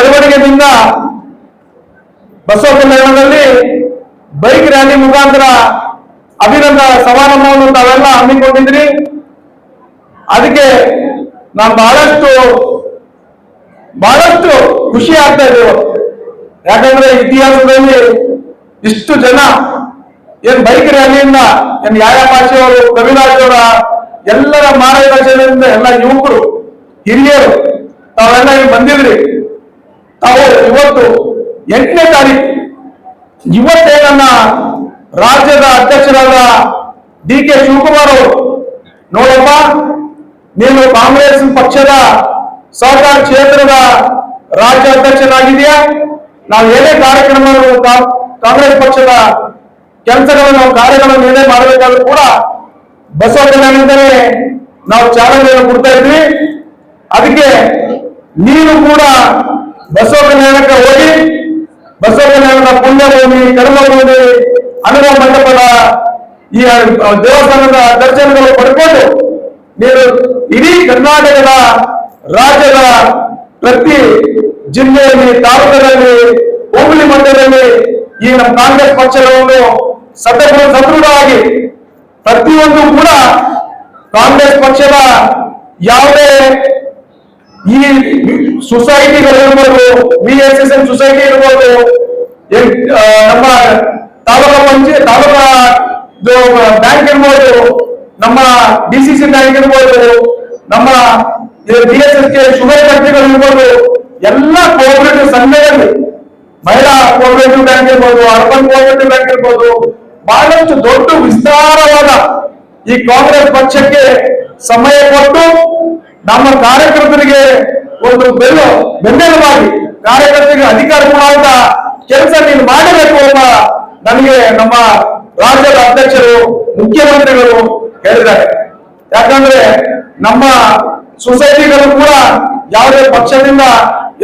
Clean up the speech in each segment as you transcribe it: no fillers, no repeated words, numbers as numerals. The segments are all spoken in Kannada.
ಚಳವಳಿಗೆಯಿಂದ ಬಸವ ಕಲ್ಯಾಣದಲ್ಲಿ ಬೈಕ್ ರ್ಯಾಲಿ ಮುಖಾಂತರ ಅಭಿನಂದನ ಸಮಾರಂಭವನ್ನು ತಾವೆಲ್ಲ ಹಮ್ಮಿಕೊಂಡಿದ್ರಿ. ಅದಕ್ಕೆ ನಾವು ಬಹಳಷ್ಟು ಖುಷಿ ಆಗ್ತಾ ಇದ್ದೇವೆ. ಯಾಕಂದ್ರೆ ಇತಿಹಾಸದಲ್ಲಿ ಇಷ್ಟು ಜನ ಏನ್ ಬೈಕ್ ರ್ಯಾಲಿಯಿಂದ ಏನ್ ಯಾಯಪಾಶಿಯವರು, ಕವಿರಾಜ್ ಅವರ ಎಲ್ಲರ ಮಾರ್ಗದರ್ಶನದಿಂದ ಎಲ್ಲ ಯುವಕರು, ಹಿರಿಯರು ತಾವೆಲ್ಲ ಬಂದಿದ್ರಿ. ತಾವು ಇವತ್ತು 8ನೇ ತಾರೀಕು ಇವತ್ತೇ ನನ್ನ ರಾಜ್ಯದ ಅಧ್ಯಕ್ಷರಾದ DK ಶಿವಕುಮಾರ್ ಅವರು, ನೋಡಪ್ಪ ನೀನು ಕಾಂಗ್ರೆಸ್ ಪಕ್ಷದ ಸಹಕಾರ ಕ್ಷೇತ್ರದ ರಾಜ್ಯ ಅಧ್ಯಕ್ಷನಾಗಿದೆಯಾ, ನಾವು ಏನೇ ಕಾರ್ಯಕ್ರಮಗಳು ಕಾಂಗ್ರೆಸ್ ಪಕ್ಷದ ಕೆಲಸಗಳನ್ನು ಕಾರ್ಯಗಳನ್ನು ಏನೇ ಮಾಡಬೇಕಾದ್ರೂ ಕೂಡ ಬಸವ ಕಲ್ಯಾಣದಿಂದಲೇ ನಾವು ಚಾಲನೆಯನ್ನು ಕೊಡ್ತಾ ಇದ್ವಿ. ಅದಕ್ಕೆ ನೀನು ಕೂಡ ಬಸವ ಕಲ್ಯಾಣಕ್ಕೆ ಹೋಗಿ ಬಸವ ಕಲ್ಯಾಣದ ಪುಣ್ಯಭೂಮಿ, ಕರ್ಮಭೂಮಿ, ಅನುಭವ ಮಂಟಪದ ಈ ದೇವಸ್ಥಾನದ ದರ್ಶನಗಳು ಪಡ್ಕೊಂಡು ನೀನು ಇಡೀ ಕರ್ನಾಟಕದ ರಾಜ್ಯದ ಪ್ರತಿ ಜಿಲ್ಲೆಯಲ್ಲಿ, ತಾಲೂಕಲ್ಲಿ, ಹೋಬಳಿ ಮಟ್ಟದಲ್ಲಿ ಈ ನಮ್ಮ ಕಾಂಗ್ರೆಸ್ ಪಕ್ಷವನ್ನು ಸದೃಢವಾಗಿ ಪ್ರತಿಯೊಂದು ಕೂಡ ಕಾಂಗ್ರೆಸ್ ಪಕ್ಷದ ಯಾವುದೇ ಈ ಸೊಸೈಟಿಗಳಿರ್ಬೋದು, VSSN ಸೊಸೈಟಿ ಇರ್ಬೋದು, ನಮ್ಮ ತಾಲೂಕಾ ಬ್ಯಾಂಕ್ ಇರ್ಬೋದು, ನಮ್ಮ DCC ಬ್ಯಾಂಕ್ ಇರ್ಬೋದು, ನಮ್ಮ DSSK ಶುಗರ್ ಫ್ಯಾಕ್ಟರಿಗಳು ಇರ್ಬೋದು, ಎಲ್ಲ ಕೋಆಪರೇಟಿವ್ ಸಂಘದಲ್ಲಿ ಮಹಿಳಾ ಕೋಆಪರೇಟಿವ್ ಬ್ಯಾಂಕ್ ಇರ್ಬೋದು, ಅರ್ಬನ್ ಕೋಆಪರೇಟಿವ್ ಬ್ಯಾಂಕ್ ಇರ್ಬೋದು, ಬಹಳಷ್ಟು ದೊಡ್ಡ ವಿಸ್ತಾರವಾದ ಈ ಕಾಂಗ್ರೆಸ್ ಪಕ್ಷಕ್ಕೆ ಸಮಯ ಕೊಟ್ಟು ನಮ್ಮ ಕಾರ್ಯಕರ್ತರಿಗೆ ಒಂದು ಬೆನ್ನೆಲುಬಾಗಿ ಕಾರ್ಯಕರ್ತರಿಗೆ ಅಧಿಕಾರ ಕೊಡುವಂತ ಕೆಲಸ ನೀನು ಮಾಡಬೇಕು ಅಂತ ನನಗೆ ನಮ್ಮ ರಾಜ್ಯದ ಅಧ್ಯಕ್ಷರು, ಮುಖ್ಯಮಂತ್ರಿಗಳು ಹೇಳಿದ್ದಾರೆ. ಯಾಕಂದ್ರೆ ನಮ್ಮ ಸೊಸೈಟಿಗಳು ಕೂಡ ಯಾವುದೇ ಪಕ್ಷದಿಂದ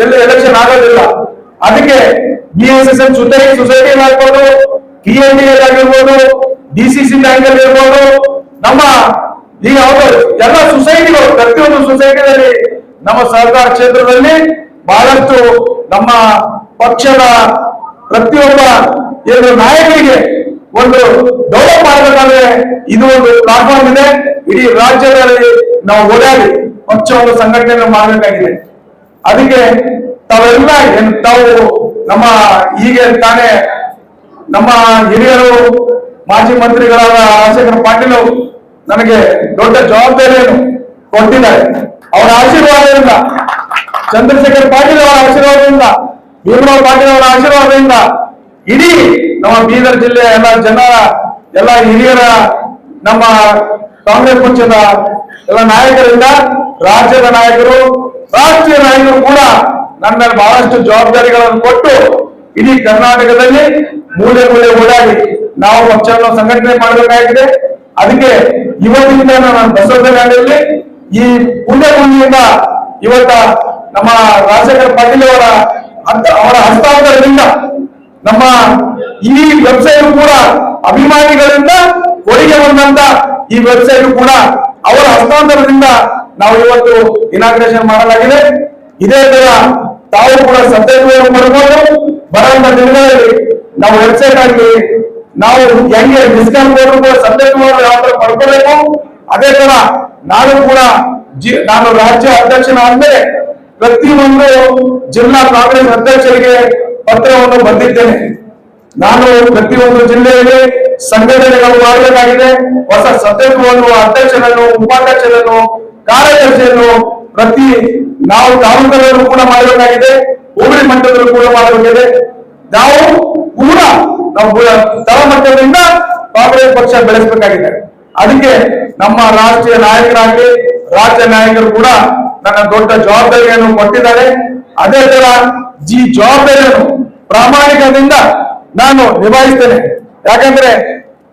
ಎಲ್ಲಿ ಎಲೆಕ್ಷನ್ ಆಗೋದಿಲ್ಲ. ಅದಕ್ಕೆ BSSN ಸೊಸೈಟಿ ಆಗಿರ್ಬೋದು, PNDA ಆಗಿರ್ಬೋದು, DCC ಬ್ಯಾಂಕ್ ಅಲ್ಲಿ ಇರ್ಬೋದು, ನಮ್ಮ ಈಗ ಎಲ್ಲ ಸೊಸೈಟಿಗಳು, ಪ್ರತಿಯೊಂದು ಸೊಸೈಟಿಯಲ್ಲಿ ನಮ್ಮ ಸಹಕಾರ ಕ್ಷೇತ್ರದಲ್ಲಿ ಬಹಳಷ್ಟು ನಮ್ಮ ಪಕ್ಷದ ಪ್ರತಿಯೊಬ್ಬ ಏನು ನಾಯಕರಿಗೆ ಒಂದು ಡೆವಲಪ್ ಮಾಡಬೇಕಾದ್ರೆ ಇದು ಒಂದು ಪ್ಲಾಟ್ಫಾರ್ಮ್ ಇದೆ. ಇಡೀ ರಾಜ್ಯದಲ್ಲಿ ನಾವು ಓಡಾಡಿ ಪಕ್ಷವನ್ನು ಸಂಘಟನೆ ಮಾಡಬೇಕಾಗಿದೆ. ಅದಕ್ಕೆ ತಾವೆಲ್ಲ ತಾವು ನಮ್ಮ ಹೀಗೆ ತಾನೇ ನಮ್ಮ ಹಿರಿಯರು, ಮಾಜಿ ಮಂತ್ರಿಗಳಾದ ರಾಜಶೇಖರ ಪಾಟೀಲ್ ಅವರು ನನಗೆ ದೊಡ್ಡ ಜವಾಬ್ದಾರಿಯನ್ನು ಕೊಟ್ಟಿದ್ದಾರೆ. ಅವರ ಆಶೀರ್ವಾದದಿಂದ, ಚಂದ್ರಶೇಖರ್ ಪಾಟೀಲ್ ಅವರ ಆಶೀರ್ವಾದದಿಂದ, ಭೀಮರಾವ್ ಪಾಟೀಲ್ ಅವರ ಆಶೀರ್ವಾದದಿಂದ ಇಡೀ ನಮ್ಮ ಬೀದರ್ ಜಿಲ್ಲೆಯ ಎಲ್ಲ ಹಿರಿಯರ, ನಮ್ಮ ಕಾಂಗ್ರೆಸ್ ಪಕ್ಷದ ಎಲ್ಲ ನಾಯಕರಿಂದ, ರಾಜ್ಯದ ನಾಯಕರು, ರಾಷ್ಟ್ರೀಯ ನಾಯಕರು ಕೂಡ ನನ್ನ ಮೇಲೆ ಬಹಳಷ್ಟು ಜವಾಬ್ದಾರಿಗಳನ್ನು ಕೊಟ್ಟು ಇಡೀ ಕರ್ನಾಟಕದಲ್ಲಿ ಮೂಲೆ ಓಡಾಡಿ ನಾವು ಪಕ್ಷವನ್ನು ಸಂಘಟನೆ ಮಾಡಬೇಕಾಗಿದೆ. ಅದಕ್ಕೆ ಇವತ್ತಿನಿಂದ ನಾನು ಬಸವ ಕಲ್ಯಾಣದಲ್ಲಿ ಈ ಪುಣ್ಯಭೂಮಿಯಿಂದ ಇವತ್ತ ನಮ್ಮ ರಾಜಶೇಖರ ಪಾಟೀಲ್ ಅವರ ಹಸ್ತಾಂತರದಿಂದ ನಮ್ಮ ಈ ವೆಬ್ಸೈಟ್ ಕೂಡ ಅಭಿಮಾನಿಗಳಿಂದ ಕೊಡುಗೆ ಬಂದಂತ ಈ ವೆಬ್ಸೈಟ್ ಕೂಡ ಅವರ ಹಸ್ತಾಂತರದಿಂದ ನಾವು ಇವತ್ತು ಇನಾಗ್ರೇಷನ್ ಮಾಡಲಾಗಿದೆ. ಇದೇ ತರ ತಾವು ಕೂಡ ಸದ್ಯವನ್ನು ಪಡ್ಕೊಂಡು ಬರುವಂತ ದಿನಗಳಲ್ಲಿ ನಾವು ವೆಬ್ಸೈಟ್ ಆಗಿ ನಾವು ಹೆಂಗೆ ಡಿಸ್ಕೌಂಟ್ ಕೋಡ್ ಕೂಡ ಸದ್ಯವನ್ನು ಯಾವ ತರ ಪಡ್ಕೋಬೇಕು, ಅದೇ ತರ ನಾನು ರಾಜ್ಯ ಅಧ್ಯಕ್ಷನಾದ್ಮೇಲೆ ಪ್ರತಿಯೊಂದು ಜಿಲ್ಲಾ ಕಾಂಗ್ರೆಸ್ ಅಧ್ಯಕ್ಷರಿಗೆ ಪತ್ರವನ್ನು ಬರೆದಿದ್ದೇನೆ. ನಾನು ಪ್ರತಿಯೊಂದು ಜಿಲ್ಲೆಯಲ್ಲಿ ಸಂಘಟನೆಗಳು ಮಾಡಬೇಕಾಗಿದೆ. ಹೊಸ ಸದಸ್ಯವನ್ನು, ಅಧ್ಯಕ್ಷರನ್ನು, ಉಪಾಧ್ಯಕ್ಷರನ್ನು, ಕಾರ್ಯದರ್ಶಿಯನ್ನು ನಾವು ತಾಲೂಕುಗಳನ್ನು ಕೂಡ ಮಾಡಬೇಕಾಗಿದೆ, ಹೋಬಳಿ ಮಟ್ಟದಲ್ಲೂ ಕೂಡ ಮಾಡಬೇಕಿದೆ. ನಾವು ತಳಮಟ್ಟದಿಂದ ಕಾಂಗ್ರೆಸ್ ಪಕ್ಷ ಬೆಳೆಸಬೇಕಾಗಿದೆ. ಅದಕ್ಕೆ ನಮ್ಮ ರಾಷ್ಟ್ರೀಯ ನಾಯಕರಾಗಿ ರಾಜ್ಯ ನಾಯಕರು ಕೂಡ ನನ್ನ ದೊಡ್ಡ ಜವಾಬ್ದಾರಿಯನ್ನು ಕೊಟ್ಟಿದ್ದಾರೆ. ಅದೇ ತರ ಈ ಜವಾಬ್ದಾರಿಯನ್ನು ಪ್ರಾಮಾಣಿಕದಿಂದ ನಾನು ನಿಭಾಯಿಸ್ತೇನೆ. ಯಾಕಂದ್ರೆ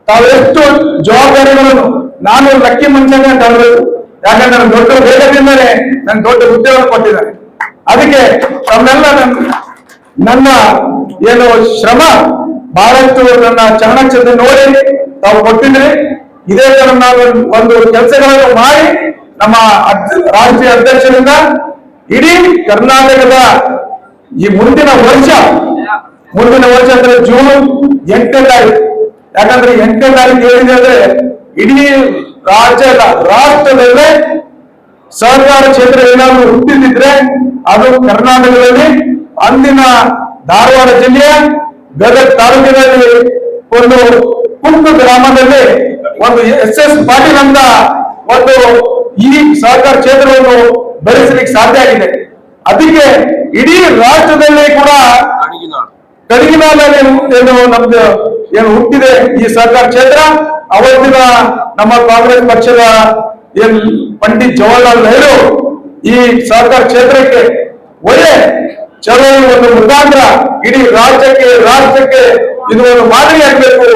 ತಾವೆಷ್ಟು ಜವಾಬ್ದಾರಿಗಳನ್ನು ನಾನು ಲಕ್ಕಿ ಮುಂಚೆನೆ ತರಬೇಕು. ಯಾಕಂದ್ರೆ ದೊಡ್ಡ ವೇಗದಿಂದಲೇ ನನ್ ದೊಡ್ಡ ಹುದ್ದೆಯನ್ನು ಕೊಟ್ಟಿದ್ದಾರೆ. ಅದಕ್ಕೆ ತಮ್ಮೆಲ್ಲ ನನ್ನ ಏನು ಶ್ರಮ ಬಹಳಷ್ಟು ನನ್ನ ಚಲನಚಿತ್ರ ನೋಡಿ ತಾವು ಕೊಟ್ಟಿದ್ರಿ. ಇದೇ ತರ ನಾವು ಒಂದು ಕೆಲಸಗಳನ್ನು ಮಾಡಿ ನಮ್ಮ ರಾಷ್ಟ್ರೀಯ ಅಧ್ಯಕ್ಷರಿಂದ ಇಡೀ ಕರ್ನಾಟಕದ ಈ ಮುಂದಿನ ವರ್ಷ ಅಂದ್ರೆ ಜೂನ್ 8ನೇ ತಾರೀಕು. ಯಾಕಂದ್ರೆ 8ನೇ ತಾರೀಕು ಏನಿದೆ ಅಂದ್ರೆ ಇಡೀ ರಾಷ್ಟ್ರದಲ್ಲೇ ಸಹಕಾರ ಕ್ಷೇತ್ರ ಏನಾದ್ರು ಹುಟ್ಟಿದ್ರೆ ಅದು ಕರ್ನಾಟಕದಲ್ಲಿ ಅಂದಿನ ಧಾರವಾಡ ಜಿಲ್ಲೆಯ ಗದಗ ತಾಲೂಕಿನಲ್ಲಿ ಒಂದು ಕುಂಟು ಗ್ರಾಮದಲ್ಲಿ ಒಂದು SS ಪಾಟೀಲ್ ಅಂತ ಒಂದು ಈ ಸಹಕಾರ ಕ್ಷೇತ್ರವನ್ನು ಬೆಳೆಸಲಿಕ್ಕೆ ಸಾಧ್ಯ ಆಗಿದೆ. ಅದಕ್ಕೆ ಇಡೀ ರಾಷ್ಟ್ರದಲ್ಲಿ ಕೂಡ ಕಡಗಿನಾದಲ್ಲಿ ನಮ್ದು ಏನು ಹುಟ್ಟಿದೆ ಈ ಸಹಕಾರ ಕ್ಷೇತ್ರ, ಅವತ್ತಿನ ನಮ್ಮ ಕಾಂಗ್ರೆಸ್ ಪಕ್ಷದ ಏನ್ ಪಂಡಿತ್ ಜವಾಹರ್ಲಾಲ್ ನೆಹರು ಈ ಸಹಕಾರ ಕ್ಷೇತ್ರಕ್ಕೆ ಒಳ್ಳೆ ಚಳವಳಿ ಒಂದು ಮುಖಾಂತರ ಇಡೀ ರಾಷ್ಟ್ರಕ್ಕೆ ಇದು ಒಂದು ಮಾದರಿ ಆಗ್ಬೇಕು.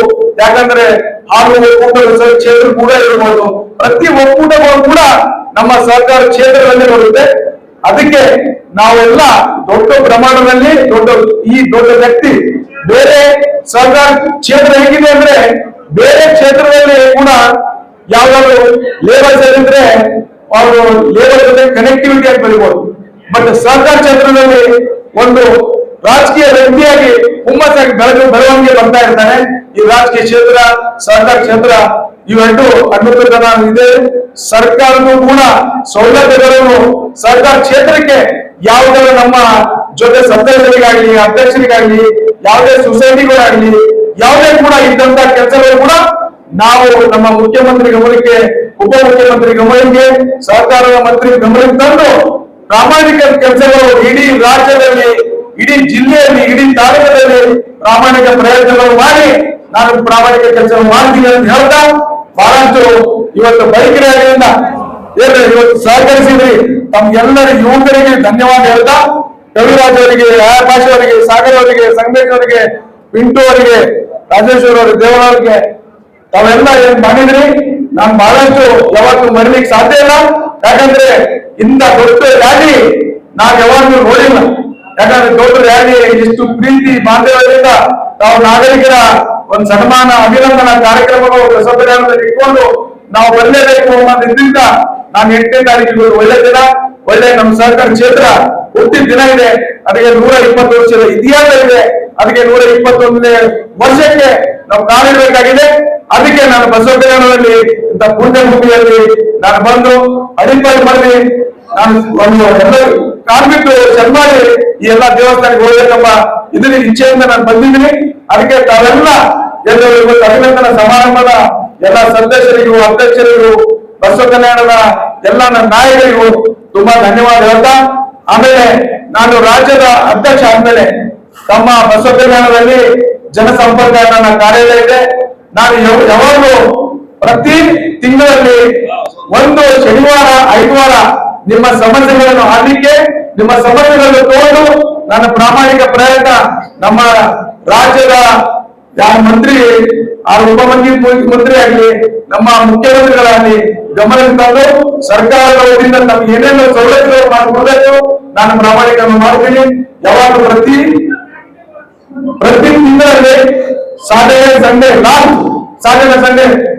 ಯಾಕಂದ್ರೆ ಹಾಲು ಒಕ್ಕೂಟದ ಕ್ಷೇತ್ರ ಕೂಡ ಇರಬಹುದು, ಪ್ರತಿ ಒಕ್ಕೂಟಗಳು ಕೂಡ ನಮ್ಮ ಸಹಕಾರ ಕ್ಷೇತ್ರದಲ್ಲಿ ಬರುತ್ತೆ. ಅದಕ್ಕೆ ನಾವೆಲ್ಲ ದೊಡ್ಡ ಪ್ರಮಾಣದಲ್ಲಿ ದೊಡ್ಡ ವ್ಯಕ್ತಿ ಬೇರೆ ಸಹಕಾರ ಕ್ಷೇತ್ರ ಹೇಗಿದೆ ಅಂದ್ರೆ ಬೇರೆ ಕ್ಷೇತ್ರದಲ್ಲಿ ಕೂಡ ಯಾವ್ದಾದ್ರು ಲೇಬರ್ಸ್ ಏನಿದ್ರೆ ಅವರು ಲೇಬರ್ ಜೊತೆ ಕನೆಕ್ಟಿವಿಟಿ ಆಗಿ ಬೆಳಿಬಹುದು. ಬಟ್ ಸಹಕಾರ ಕ್ಷೇತ್ರದಲ್ಲಿ ಒಂದು ರಾಜಕೀಯ ವ್ಯಕ್ತಿಯಾಗಿ ಹುಮ್ಮಸ್ಸಾಗಿ ಬೆಳವಣಿಗೆ ಬರ್ತಾ ಇರ್ತಾನೆ. ಈ ರಾಜಕೀಯ ಕ್ಷೇತ್ರ ಸಹಕಾರ ಕ್ಷೇತ್ರ ಇವೆರಡು ಅನುಕೂಲ ಇದೆ. ಸರ್ಕಾರಕ್ಕೂ ಕೂಡ ಸೌಲಭ್ಯಗಳನ್ನು ಸಹಕಾರ ಕ್ಷೇತ್ರಕ್ಕೆ ಯಾವುದೇ ನಮ್ಮ ಜೊತೆ ಸದಸ್ಯರಿಗಾಗ್ಲಿ ಅಧ್ಯಕ್ಷರಿಗಾಗ್ಲಿ ಯಾವುದೇ ಸೊಸೈಟಿಗಳಾಗ್ಲಿ ಯಾವುದೇ ಕೂಡ ಇದ್ದಂತ ಕೆಲಸಗಳು ಕೂಡ ನಾವು ನಮ್ಮ ಮುಖ್ಯಮಂತ್ರಿ ಗಮನಕ್ಕೆ, ಉಪಮುಖ್ಯಮಂತ್ರಿ ಗಮನಕ್ಕೆ, ಸಹಕಾರ ಮಂತ್ರಿ ಗಮನಕ್ಕೆ ತಂದು ಪ್ರಾಮಾಣಿಕ ಕೆಲಸಗಳು ಇಡೀ ರಾಜ್ಯದಲ್ಲಿ, ಇಡೀ ಜಿಲ್ಲೆಯಲ್ಲಿ, ಇಡೀ ತಾಲೂಕಲ್ಲಿ ಪ್ರಾಮಾಣಿಕ ಪ್ರಯತ್ನಗಳು ಮಾಡಿ ನಾನು ಪ್ರಾಮಾಣಿಕ ಕೆಲಸ ಮಾಡ್ತೀನಿ ಅಂತ ಹೇಳ್ತಾ ಬಹಳಷ್ಟು ಇವತ್ತು ಬೈಕ್ ರ್ಯಾಲಿಯಿಂದ ಇವತ್ತು ಸಹಕರಿಸಿದ್ರಿ ತಮ್ಗೆಲ್ಲರ ಯುವಕರಿಗೆ ಧನ್ಯವಾದ ಹೇಳ್ತಾ ಕವಿರಾಜ್ ಅವರಿಗೆ, ಆಕಾಶ್ ಅವರಿಗೆ, ಸಾಗರ್ ಅವರಿಗೆ, ಸಂಗಮೇಶ್ ಅವರಿಗೆ, ಪಿಂಟು ಅವರಿಗೆ, ರಾಜೇಶ್ವರ ಅವರಿಗೆ, ದೇವರವರಿಗೆ ತಾವೆಲ್ಲ ಏನ್ ಮಾಡಿದ್ರಿ ನಾನು ಬಹಳಷ್ಟು ಯಾವತ್ತು ಮರಿಲಿಕ್ಕೆ ಸಾಧ್ಯ ಇಲ್ಲ. ಯಾಕಂದ್ರೆ ಇಂಥ ದೊಡ್ಡ ರ್ಯಾಲಿ ನಾನು ಯಾವಾಗಲೂ ನೋಡಿಲ್ಲ. ಯಾಕಂದ್ರೆ ದೊಡ್ಡ ರ್ಯಾಲಿ ಇಷ್ಟು ಪ್ರೀತಿ ಬಾಂಧವ್ಯದಿಂದ ನಾವು ನಾಗರಿಕರ ಒಂದು ಸನ್ಮಾನ ಅಭಿನಂದನಾ ಕಾರ್ಯಕ್ರಮಗಳು ಬಸವಕಲ್ಯಾಣದಲ್ಲಿ ಇಟ್ಕೊಂಡು ನಾವು ಬರಲೇಬೇಕು ಅನ್ನೋದ್ರಿಂದ ನಾನು 8ನೇ ತಾರೀಕಿಗೆ ಒಳ್ಳೆ ದಿನ, ಒಳ್ಳೆ ನಮ್ಮ ಸಹಕಾರ ಕ್ಷೇತ್ರ ಹುಟ್ಟಿದ ದಿನ ಇದೆ. ಅದಕ್ಕೆ 120 ವರ್ಷದ ಇತಿಹಾಸ ಇದೆ. ಅದಕ್ಕೆ 121ನೇ ವರ್ಷಕ್ಕೆ ನಾವು ಕಾಲಿಡಬೇಕಾಗಿದೆ. ಅದಕ್ಕೆ ನಾನು ಬಸವಕಲ್ಯಾಣದಲ್ಲಿ ಇಂಥ ಪುಣ್ಯಭೂಮಿಯಲ್ಲಿ ನಾನು ಬಂದು ಅಡಿಪಾಡಿ ಮಾಡಿ ನಾನು ಒಂದು ಎಲ್ಲ ಕಾರ್ಮಿಕರು ಶರ್ಮಾಡಿ ಈ ಎಲ್ಲಾ ದೇವಸ್ಥಾನಕ್ಕೆ ಹೋಗ್ಬೇಕಪ್ಪ ಇದನ್ನ ಇಚ್ಛೆಯಿಂದ ನಾನು ಬಂದಿದ್ದೀನಿ. ಅದಕ್ಕೆ ತಾವೆಲ್ಲ ಎಲ್ಲರಿಗೂ ಅಭಿನಂದನಾ ಸಮಾರಂಭದ ಎಲ್ಲ ಸದಸ್ಯರಿಗೂ, ಅಧ್ಯಕ್ಷರಿಗೂ, ಬಸವ ಕಲ್ಯಾಣದ ಎಲ್ಲ ನನ್ನ ನಾಯಕರಿಗೂ ತುಂಬಾ ಧನ್ಯವಾದ ಹೇಳ್ತಾ, ಆಮೇಲೆ ನಾನು ರಾಜ್ಯದ ಅಧ್ಯಕ್ಷ ಆದ್ಮೇಲೆ ತಮ್ಮ ಬಸವ ಕಲ್ಯಾಣದಲ್ಲಿ ಜನಸಂಪರ್ಕ ನನ್ನ ಕಾರ್ಯಾಲಯ ಇದೆ. ನಾನು ಯಾವಾಗಲೂ ಪ್ರತಿ ತಿಂಗಳಲ್ಲಿ ಒಂದು ಶನಿವಾರ, ಐದುವಾರ ನಿಮ್ಮ ಸಮಸ್ಯೆಗಳನ್ನು ಆಲಿಕ್ಕೆ, ನಿಮ್ಮ ಸಮಸ್ಯೆಗಳನ್ನು ತೋರು ನನ್ನ ಪ್ರಾಮಾಣಿಕ ಪ್ರಯತ್ನ ನಮ್ಮ ರಾಜ್ಯದ ಯಾವ ಮಂತ್ರಿ ಉಪಮುಖ್ಯಮಂತ್ರಿ ಆಗಲಿ, ನಮ್ಮ ಮುಖ್ಯಮಂತ್ರಿಗಳಾಗಲಿ ಗಮನಕ್ಕೆ ತಂದು ಸರ್ಕಾರದ ವತಿಯಿಂದ ನಮ್ಗೆ ಏನೇನು ಸೌಲಭ್ಯಗಳು ಮಾಡಿಕೊಡಬೇಕು ನಾನು ಪ್ರಾಮಾಣಿಕ ಮಾಡ್ತೀನಿ. ಯಾವಾಗ ಪ್ರತಿ ತಿಂಗಳಲ್ಲಿ ಸಾಟರ್ಡೆ ಸಂಡೇ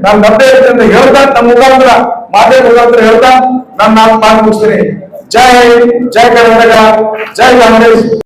ನಾನು ಲಭ್ಯ ಇರುತ್ತೆ ಅಂತ ಹೇಳ್ತಾ ನಮ್ಮ ಮುಖಾಂತರ ಮಾಧ್ಯಮ ಮುಖಾಂತರ ಹೇಳ್ತಾ ನಾನು ಮಾತು ಮುಗಿಸ್ತೀನಿ. ಜೈ ಕರ್ನಾಟಕ, ಜೈ ಕಾಂಗ್ರೆಸ್.